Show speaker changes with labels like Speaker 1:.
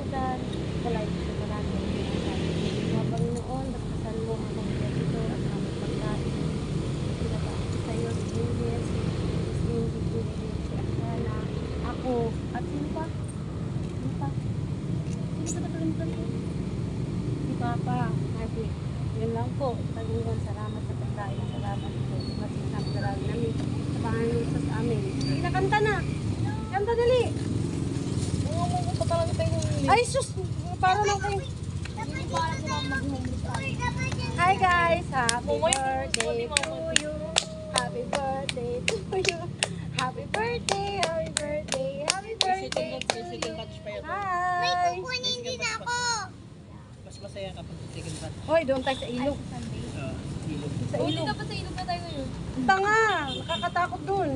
Speaker 1: dyan. Palagi sa marami. Mga Panginoon, pagkasal mo ang mga dito at mga pagkain. Pinabasa sa iyo si Ingrid, si Ingrid, si Akana, ako, at sino pa? Sino pa? Sino pa nakalimutan ko? Si Papa, Ate. Yun lang po. Panginoon, salamat sa pagkain. Salamat po. Masinap salamat namin. Sa Panginoon sa amin. Sige na, kanta na. Kanta dali.
Speaker 2: Mga pa talaga tayo ng
Speaker 1: Ay, sus! Para lang kayo. Hi guys! Happy birthday to you! Happy birthday to you! Happy birthday! Happy birthday! Happy birthday to you! Hi!
Speaker 3: Kukunin din ako.
Speaker 2: Mas masaya kapag second batch.
Speaker 1: Hoy, doon tayo sa ilog.
Speaker 2: Ilog.
Speaker 1: Sa ilog.
Speaker 3: Dapat sa ilog na tayo ngayon.
Speaker 1: Tanga! Nakakatakot doon.